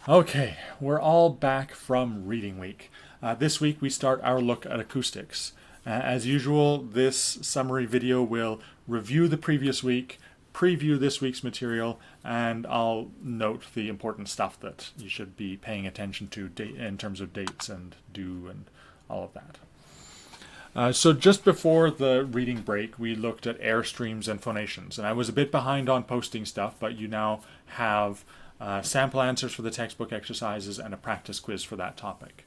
Okay, we're all back from reading week. This week we start our look at acoustics. As usual, this summary video will review the previous week, preview this week's material, and I'll note the important stuff that you should be paying attention to in terms of dates and do and all of that. So just before the reading break, we looked at Airstreams and Phonations, and I was a bit behind on posting stuff, but you now have sample answers for the textbook exercises and a practice quiz for that topic.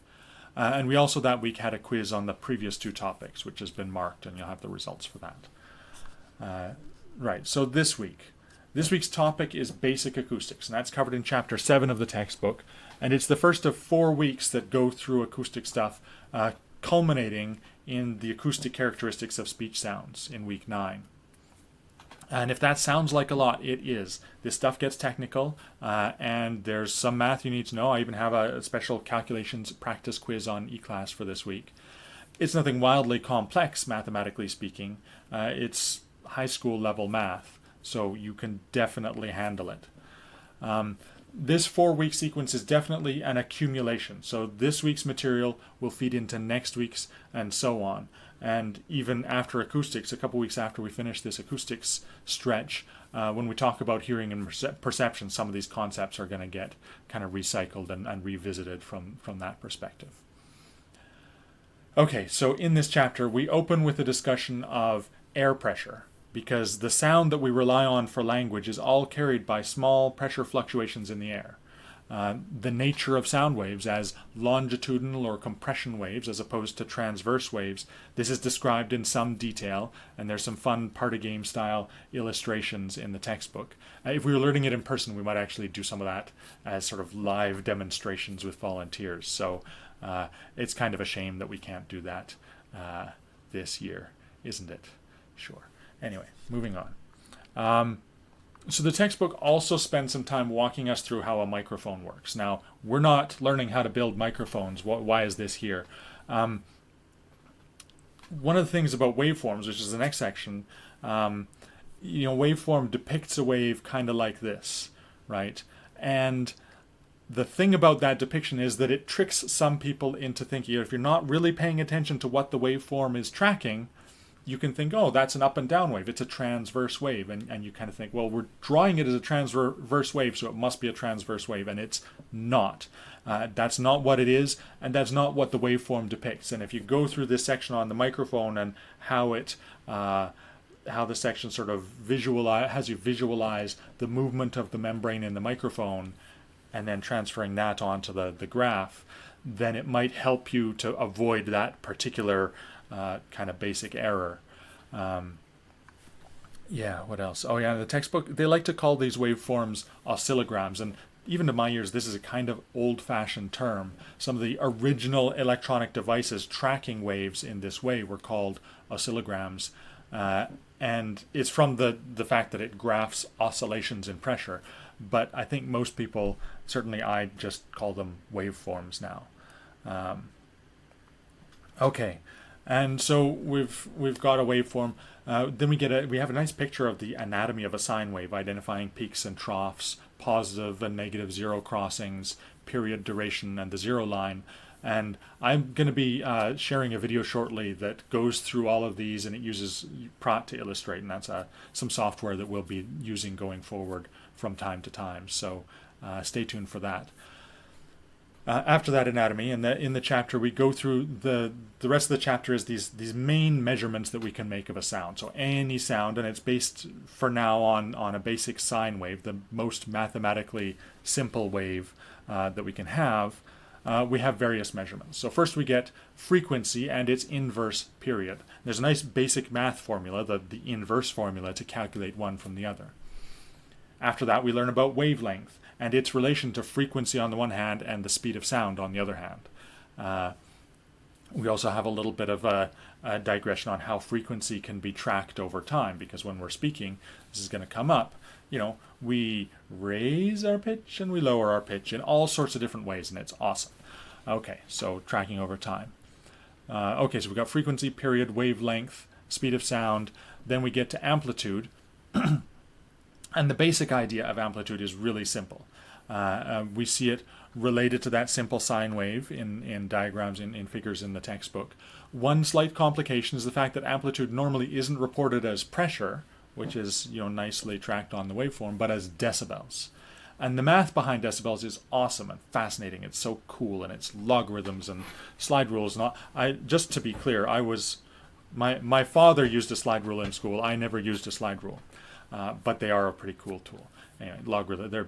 And we also that week had a quiz on the previous two topics, which has been marked, and you'll have the results for that. Right, so this week's topic is basic acoustics, and that's covered in chapter 7 of the textbook, and it's the first of 4 weeks that go through acoustic stuff, culminating in the acoustic characteristics of speech sounds in week 9. And if that sounds like a lot, it is. This stuff gets technical, and there's some math you need to know. I even have a special calculations practice quiz on eClass for this week. It's nothing wildly complex, mathematically speaking. It's high school level math, so you can definitely handle it. This 4-week sequence is definitely an accumulation. So this week's material will feed into next week's and so on. And even after acoustics, a couple weeks after we finish this acoustics stretch, when we talk about hearing and perception, some of these concepts are going to get kind of recycled and revisited from that perspective. Okay, so in this chapter, we open with a discussion of air pressure, because the sound that we rely on for language is all carried by small pressure fluctuations in the air. The nature of sound waves as longitudinal or compression waves as opposed to transverse waves, this is described in some detail, and there's some fun part-of-game style illustrations in the textbook. If we were learning it in person, we might actually do some of that as sort of live demonstrations with volunteers. So it's kind of a shame that we can't do that this year, isn't it? Sure. Anyway, moving on. So the textbook also spends some time walking us through how a microphone works. Now, we're not learning how to build microphones. Why is this here? One of the things about waveforms, which is the next section, waveform depicts a wave kind of like this, right? And the thing about that depiction is that it tricks some people into thinking, if you're not really paying attention to what the waveform is tracking, you can think, oh, that's an up and down wave. It's a transverse wave. And you kind of think, well, we're drawing it as a transverse wave, so it must be a transverse wave. And it's not. That's not what it is, and that's not what the waveform depicts. And if you go through this section on the microphone and how the section sort of has you visualize the movement of the membrane in the microphone and then transferring that onto the graph, then it might help you to avoid that particular kind of basic error. What else? Oh yeah, the textbook, they like to call these waveforms oscillograms, and even to my ears, this is a kind of old-fashioned term. Some of the original electronic devices tracking waves in this way were called oscillograms, and it's from the fact that it graphs oscillations in pressure. But I think most people, certainly I, just call them waveforms now. Okay. And so we've got a waveform. Then we have a nice picture of the anatomy of a sine wave, identifying peaks and troughs, positive and negative zero crossings, period, duration, and the zero line. And I'm going to be sharing a video shortly that goes through all of these, and it uses Prot to illustrate, and that's some software that we'll be using going forward from time to time. So stay tuned for that. After that anatomy, and in the chapter, we go through the rest of the chapter is these main measurements that we can make of a sound. So any sound, and it's based for now on a basic sine wave, the most mathematically simple wave that we can have. We have various measurements. So first we get frequency and its inverse period. There's a nice basic math formula, the inverse formula, to calculate one from the other. After that, we learn about wavelength and its relation to frequency on the one hand and the speed of sound on the other hand. We also have a little bit of a digression on how frequency can be tracked over time, because when we're speaking, this is going to come up. We raise our pitch and we lower our pitch in all sorts of different ways, and it's awesome. Okay, so tracking over time. So we've got frequency, period, wavelength, speed of sound. Then we get to amplitude. And the basic idea of amplitude is really simple. We see it related to that simple sine wave in diagrams, in figures in the textbook. One slight complication is the fact that amplitude normally isn't reported as pressure, which is nicely tracked on the waveform, but as decibels. And the math behind decibels is awesome and fascinating. It's so cool, and it's logarithms and slide rules. And just to be clear, my father used a slide rule in school. I never used a slide rule, but they are a pretty cool tool. Anyway, logarithm.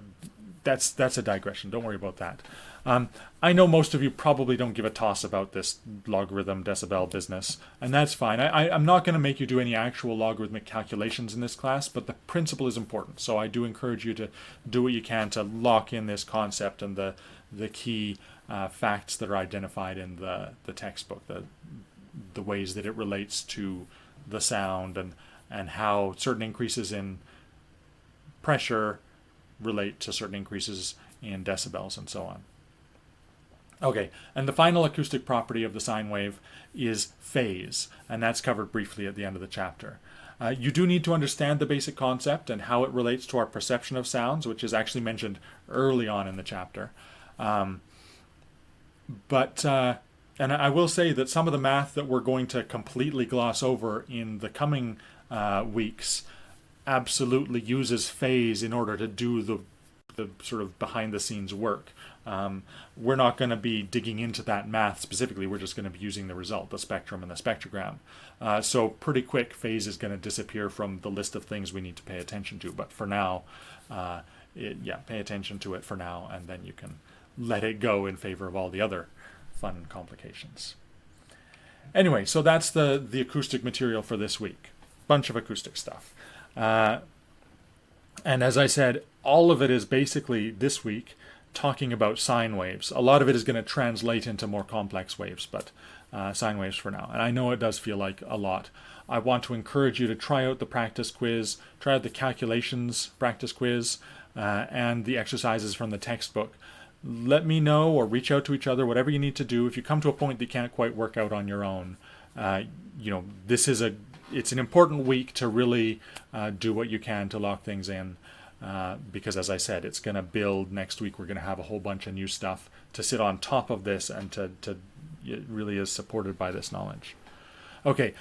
That's a digression. Don't worry about that. I know most of you probably don't give a toss about this logarithm decibel business, and that's fine. I'm not going to make you do any actual logarithmic calculations in this class, but the principle is important. So I do encourage you to do what you can to lock in this concept and the key facts that are identified in the textbook, the ways that it relates to the sound and how certain increases in pressure relate to certain increases in decibels and so on. Okay, and the final acoustic property of the sine wave is phase, and that's covered briefly at the end of the chapter. You do need to understand the basic concept and how it relates to our perception of sounds, which is actually mentioned early on in the chapter. And I will say that some of the math that we're going to completely gloss over in the coming weeks absolutely uses phase in order to do the sort of behind the scenes work. We're not going to be digging into that math specifically. We're just going to be using the result, the spectrum and the spectrogram. So pretty quick, phase is going to disappear from the list of things we need to pay attention to. But for now, pay attention to it for now, and then you can let it go in favor of all the other fun complications. Anyway, so that's the acoustic material for this week. Bunch of acoustic stuff. And as I said, all of it is basically this week talking about sine waves. A lot of it is going to translate into more complex waves, but sine waves for now. And I know it does feel like a lot. I want to encourage you to try out the practice quiz, try out the calculations practice quiz, and the exercises from the textbook. Let me know or reach out to each other, whatever you need to do. If you come to a point that you can't quite work out on your own, it's an important week to really do what you can to lock things in. Because as I said, it's going to build next week. We're going to have a whole bunch of new stuff to sit on top of this, and it really is supported by this knowledge. Okay,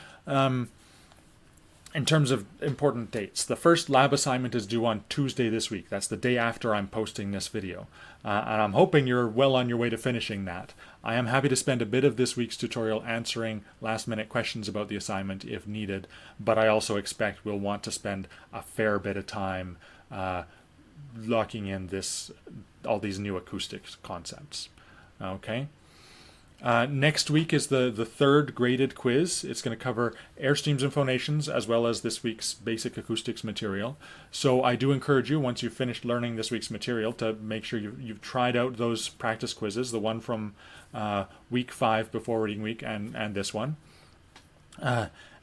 in terms of important dates, the first lab assignment is due on Tuesday this week. That's the day after I'm posting this video. And I'm hoping you're well on your way to finishing that. I am happy to spend a bit of this week's tutorial answering last-minute questions about the assignment if needed, but I also expect we'll want to spend a fair bit of time locking in all these new acoustics concepts. Okay. Next week is the third graded quiz. It's going to cover Airstreams and Phonations as well as this week's basic acoustics material. So I do encourage you, once you've finished learning this week's material, to make sure you've tried out those practice quizzes, the one from week 5 before reading week and this one.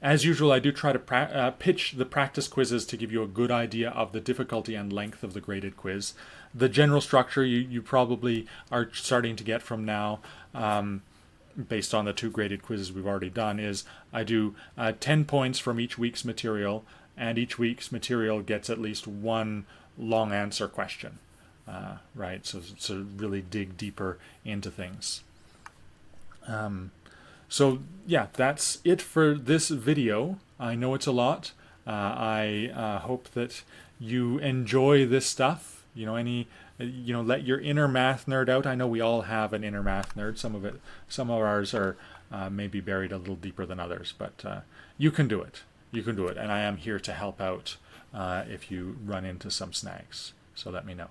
As usual, I do try to pitch the practice quizzes to give you a good idea of the difficulty and length of the graded quiz. The general structure you probably are starting to get from now, based on the 2 graded quizzes we've already done, is I do 10 points from each week's material, and each week's material gets at least 1 long answer question, right? So really dig deeper into things. So yeah, that's it for this video. I know it's a lot. I hope that you enjoy this stuff. Let your inner math nerd out. I know we all have an inner math nerd. Some of ours are maybe buried a little deeper than others, but you can do it. You can do it, and I am here to help out if you run into some snags. So let me know.